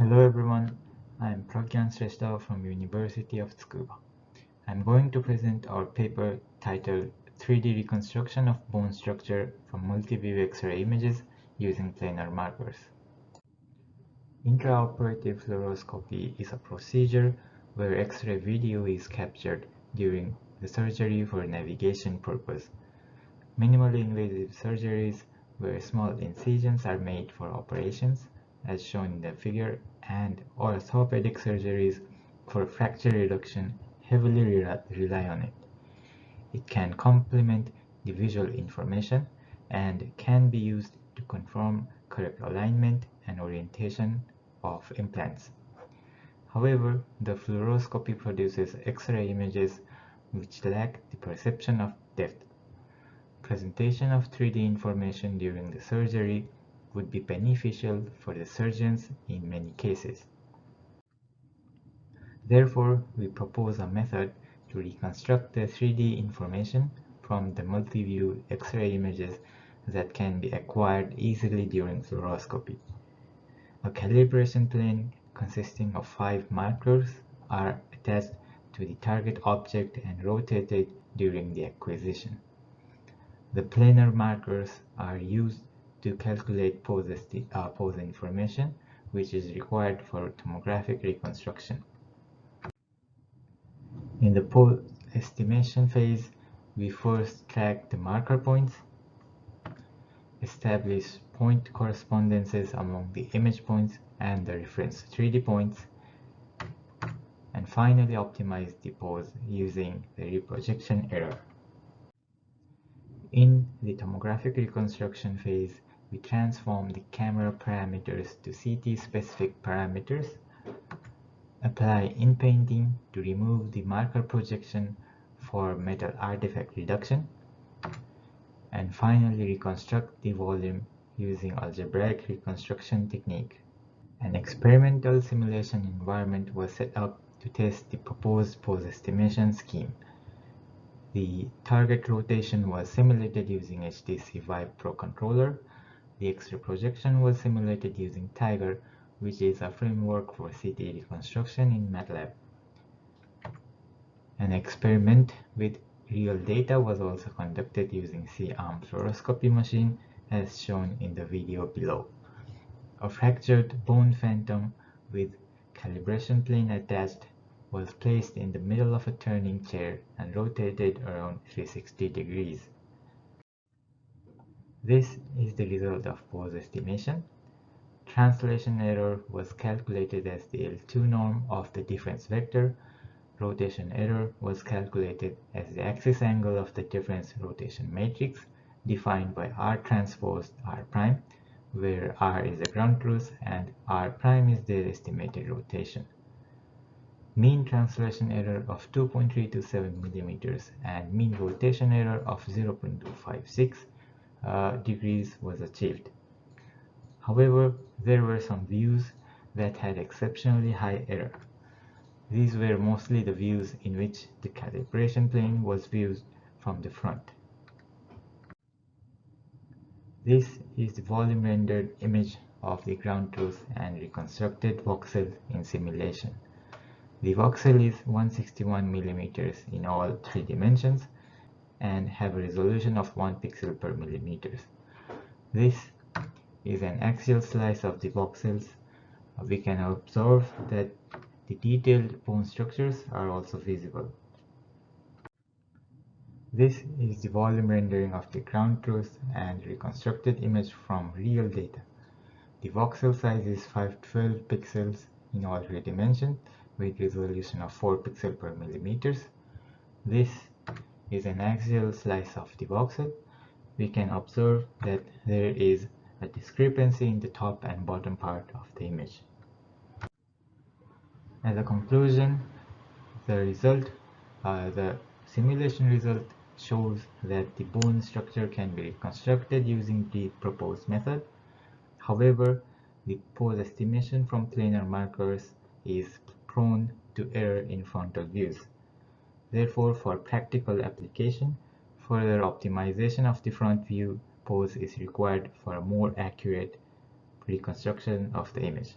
Hello everyone, I am Pragyan Shrestha from University of Tsukuba. I am going to present our paper titled 3D Reconstruction of Bone Structure from Multi-View X-ray Images Using Planar Markers. Intraoperative fluoroscopy is a procedure where X-ray video is captured during the surgery for navigation purpose. Minimally invasive surgeries where small incisions are made for operations, as shown in the figure, and orthopedic surgeries for fracture reduction heavily rely on it. It can complement the visual information and can be used to confirm correct alignment and orientation of implants. However, the fluoroscopy produces X-ray images which lack the perception of depth. Presentation of 3D information during the surgery would be beneficial for the surgeons in many cases. Therefore, we propose a method to reconstruct the 3D information from the multi-view X-ray images that can be acquired easily during fluoroscopy. A calibration plane consisting of 5 markers are attached to the target object and rotated during the acquisition. The planar markers are used to calculate pose information, which is required for tomographic reconstruction. In the pose estimation phase, we first track the marker points, establish point correspondences among the image points and the reference 3D points, and finally optimize the pose using the reprojection error. In the tomographic reconstruction phase, we transform the camera parameters to CT-specific parameters, apply inpainting to remove the marker projection for metal artifact reduction, and finally reconstruct the volume using algebraic reconstruction technique. An experimental simulation environment was set up to test the proposed pose estimation scheme. The target rotation was simulated using HTC Vive Pro controller. The X-ray projection was simulated using Tiger, which is a framework for CT reconstruction in MATLAB. An experiment with real data was also conducted using C-arm fluoroscopy machine, as shown in the video below. A fractured bone phantom with calibration plane attached was placed in the middle of a turning chair and rotated around 360 degrees. This is the result of pose estimation. Translation error was calculated as the L2 norm of the difference vector. Rotation error was calculated as the axis angle of the difference rotation matrix, defined by R transpose R prime, where R is the ground truth and R prime is the estimated rotation. Mean translation error of 2.327 mm and mean rotation error of 0.256 degrees was achieved. However, there were some views that had exceptionally high error. These were mostly the views in which the calibration plane was viewed from the front. This is the volume rendered image of the ground truth and reconstructed voxel in simulation. The voxel is 161 mm in all 3 dimensions and have a resolution of 1 pixel per millimeter. This is an axial slice of the voxels. We can observe that the detailed bone structures are also visible. This is the volume rendering of the ground truth and reconstructed image from real data. The voxel size is 512 pixels in all 3 dimensions with resolution of 4 pixels per millimeter. This is an axial slice of the voxel. We can observe that there is a discrepancy in the top and bottom part of the image. As a conclusion, the simulation result shows that the bone structure can be reconstructed using the proposed method. However, the pose estimation from planar markers is prone to error in frontal views. Therefore, for practical application, further optimization of the front view pose is required for a more accurate reconstruction of the image.